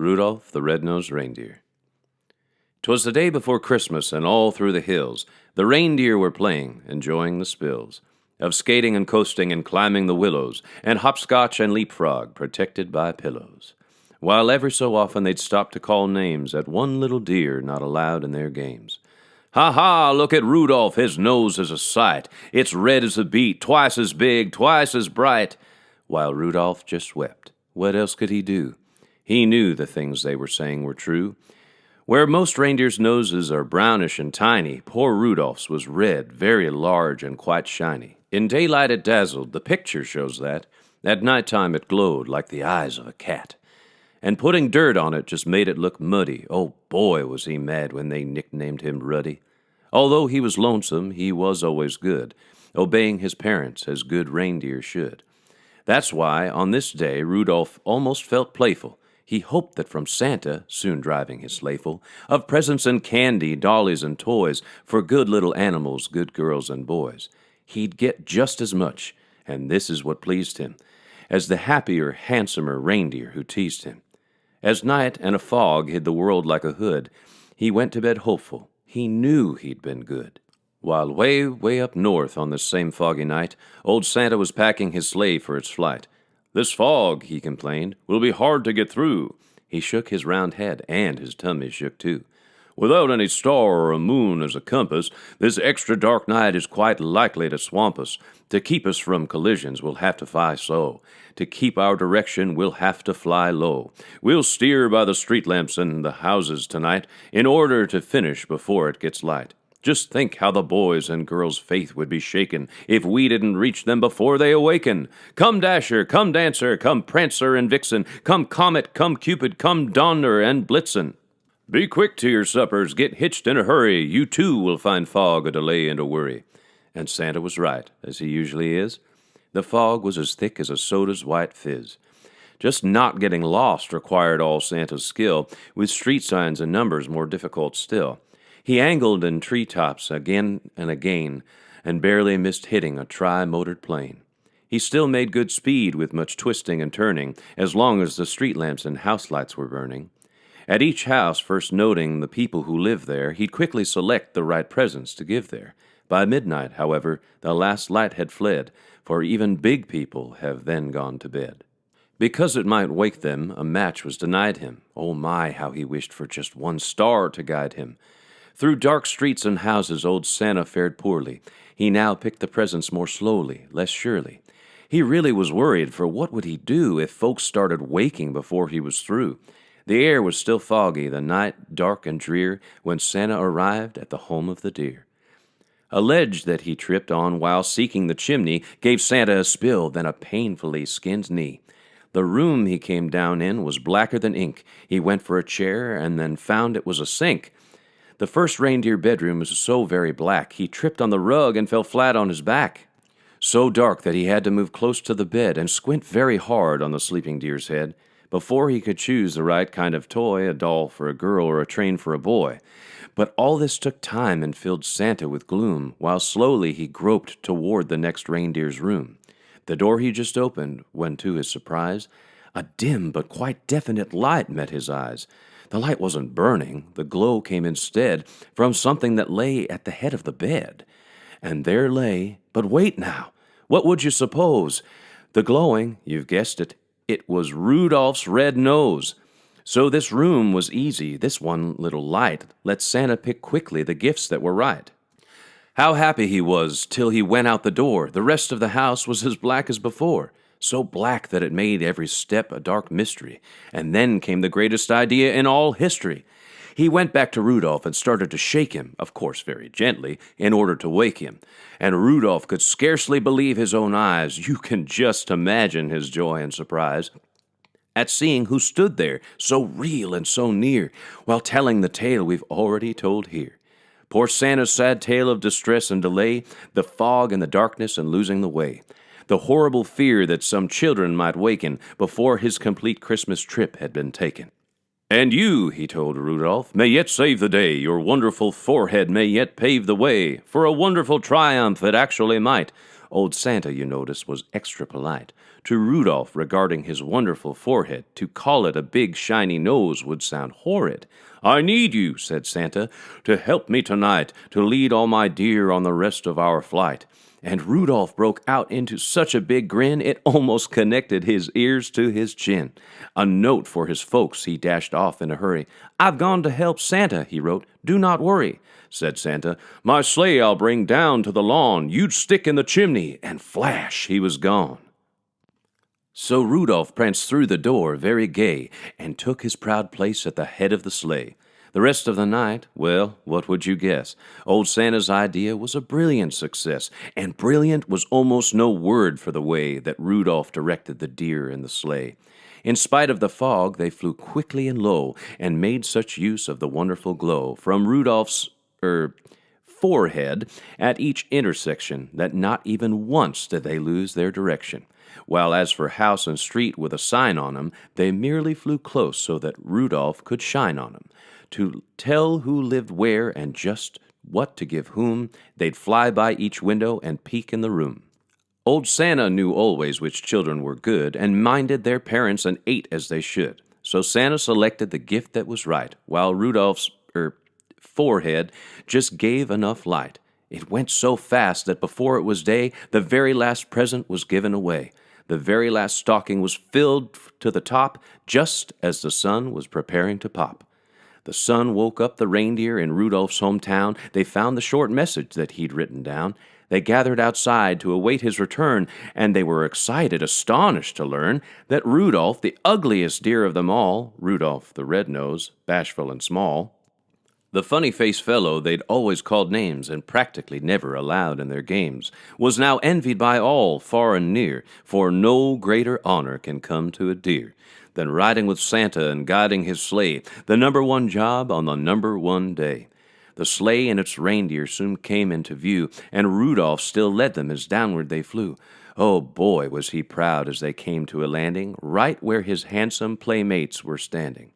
Rudolph the Red-Nosed Reindeer. 'Twas the day before Christmas, and all through the hills the reindeer were playing, enjoying the spills of skating and coasting and climbing the willows, and hopscotch and leapfrog, protected by pillows. While every so often they'd stop to call names at one little deer not allowed in their games. "Ha ha, look at Rudolph, his nose is a sight. It's red as a beet, twice as big, twice as bright." While Rudolph just wept. What else could he do? He knew the things they were saying were true. Where most reindeers' noses are brownish and tiny, poor Rudolph's was red, very large and quite shiny. In daylight it dazzled, the picture shows that. At nighttime it glowed like the eyes of a cat. And putting dirt on it just made it look muddy. Oh boy, was he mad when they nicknamed him Ruddy. Although he was lonesome, he was always good, obeying his parents as good reindeer should. That's why, on this day, Rudolph almost felt playful. He hoped that from Santa, soon driving his sleighful, of presents and candy, dollies and toys, for good little animals, good girls and boys, he'd get just as much, and this is what pleased him, as the happier, handsomer reindeer who teased him. As night and a fog hid the world like a hood, he went to bed hopeful. He knew he'd been good. While way, way up north on this same foggy night, old Santa was packing his sleigh for its flight. "This fog," he complained, "will be hard to get through." He shook his round head, and his tummy shook too. "Without any star or a moon as a compass, this extra dark night is quite likely to swamp us. To keep us from collisions, we'll have to fly slow. To keep our direction, we'll have to fly low. We'll steer by the street lamps and the houses tonight, in order to finish before it gets light. Just think how the boys' and girls' faith would be shaken if we didn't reach them before they awaken. Come Dasher, come Dancer, come Prancer and Vixen, come Comet, come Cupid, come Donner and Blitzen. Be quick to your suppers, get hitched in a hurry. You too will find fog a delay and a worry." And Santa was right, as he usually is. The fog was as thick as a soda's white fizz. Just not getting lost required all Santa's skill, with street signs and numbers more difficult still. He angled in treetops again and again, and barely missed hitting a tri-motored plane. He still made good speed with much twisting and turning, as long as the street lamps and house lights were burning. At each house, first noting the people who lived there, he'd quickly select the right presents to give there. By midnight, however, the last light had fled, for even big people have then gone to bed. Because it might wake them, a match was denied him. Oh my, how he wished for just one star to guide him. Through dark streets and houses old Santa fared poorly. He now picked the presents more slowly, less surely. He really was worried, for what would he do if folks started waking before he was through? The air was still foggy, the night dark and drear, when Santa arrived at the home of the deer. A ledge that he tripped on while seeking the chimney gave Santa a spill, then a painfully skinned knee. The room he came down in was blacker than ink. He went for a chair and then found it was a sink. The first reindeer bedroom was so very black, he tripped on the rug and fell flat on his back. So dark that he had to move close to the bed and squint very hard on the sleeping deer's head before he could choose the right kind of toy, a doll for a girl or a train for a boy. But all this took time and filled Santa with gloom, while slowly he groped toward the next reindeer's room. The door he just opened, when to his surprise, a dim but quite definite light met his eyes. The light wasn't burning. The glow came instead from something that lay at the head of the bed. And there lay, but wait now, what would you suppose? The glowing, you've guessed it, it was Rudolph's red nose. So this room was easy. This one little light let Santa pick quickly the gifts that were right. How happy he was till he went out the door. The rest of the house was as black as before. So black that it made every step a dark mystery. And then came the greatest idea in all history. He went back to Rudolph and started to shake him, of course very gently, in order to wake him. And Rudolph could scarcely believe his own eyes. You can just imagine his joy and surprise at seeing who stood there, so real and so near, while telling the tale we've already told here. Poor Santa's sad tale of distress and delay, the fog and the darkness and losing the way. The horrible fear that some children might waken before his complete Christmas trip had been taken. "And you," he told Rudolph, "may yet save the day. Your wonderful forehead may yet pave the way for a wonderful triumph that actually might Old Santa, you notice, was extra polite. To Rudolph, regarding his wonderful forehead, to call it a big shiny nose would sound horrid. "I need you," said Santa, "to help me tonight, to lead all my deer on the rest of our flight." And Rudolph broke out into such a big grin it almost connected his ears to his chin. A note for his folks, he dashed off in a hurry. "I've gone to help Santa," he wrote. "Do not worry," said Santa. "My sleigh I'll bring down to the lawn. You'd stick in the chimney," and flash, he was gone. So Rudolph pranced through the door, very gay, and took his proud place at the head of the sleigh. The rest of the night, well, what would you guess? Old Santa's idea was a brilliant success, and brilliant was almost no word for the way that Rudolph directed the deer in the sleigh. In spite of the fog, they flew quickly and low, and made such use of the wonderful glow from Rudolph's, forehead at each intersection that not even once did they lose their direction. While as for house and street with a sign on 'em, they merely flew close so that Rudolph could shine on 'em. To tell who lived where and just what to give whom, they'd fly by each window and peek in the room. Old Santa knew always which children were good and minded their parents and ate as they should. So Santa selected the gift that was right, while Rudolph's forehead just gave enough light. It went so fast that before it was day, the very last present was given away. The very last stocking was filled to the top, just as the sun was preparing to pop. The sun woke up the reindeer in Rudolph's hometown. They found the short message that he'd written down. They gathered outside to await his return, and they were excited, astonished to learn that Rudolph, the ugliest deer of them all, Rudolph the red-nosed, bashful and small, the funny-faced fellow they'd always called names and practically never allowed in their games, was now envied by all, far and near, for no greater honor can come to a deer than riding with Santa and guiding his sleigh, the number one job on the number one day. The sleigh and its reindeer soon came into view, and Rudolph still led them as downward they flew. Oh, boy, was he proud as they came to a landing, right where his handsome playmates were standing.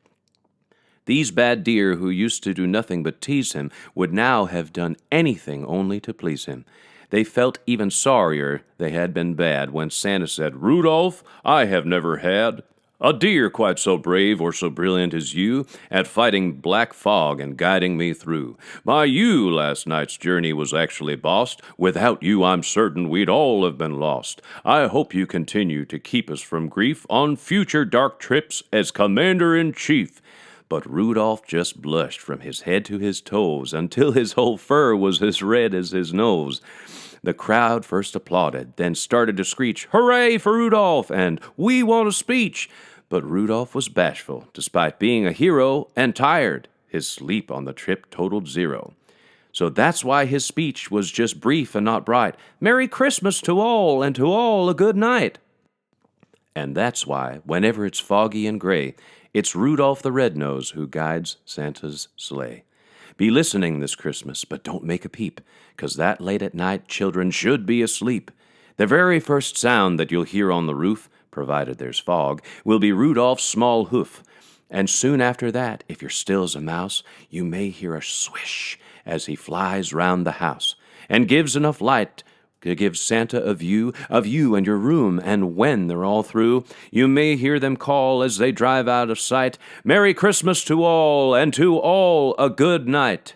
These bad deer, who used to do nothing but tease him, would now have done anything only to please him. They felt even sorrier they had been bad when Santa said, "Rudolph, I have never had a deer quite so brave or so brilliant as you at fighting black fog and guiding me through. By you last night's journey was actually bossed. Without you I'm certain we'd all have been lost. I hope you continue to keep us from grief on future dark trips as Commander-in-Chief." But Rudolph just blushed from his head to his toes until his whole fur was as red as his nose. The crowd first applauded, then started to screech, "Hooray for Rudolph!" and "We want a speech!" But Rudolph was bashful, despite being a hero, and tired. His sleep on the trip totaled 0. So that's why his speech was just brief and not bright. "Merry Christmas to all, and to all a good night." And that's why, whenever it's foggy and gray, it's Rudolph the Red-Nosed who guides Santa's sleigh. Be listening this Christmas, but don't make a peep, 'cause that late at night children should be asleep. The very first sound that you'll hear on the roof, provided there's fog, will be Rudolph's small hoof. And soon after that, if you're still as a mouse, you may hear a swish as he flies round the house, and gives enough light to give Santa a view of you and your room, and when they're all through, you may hear them call as they drive out of sight, "Merry Christmas to all, and to all a good night."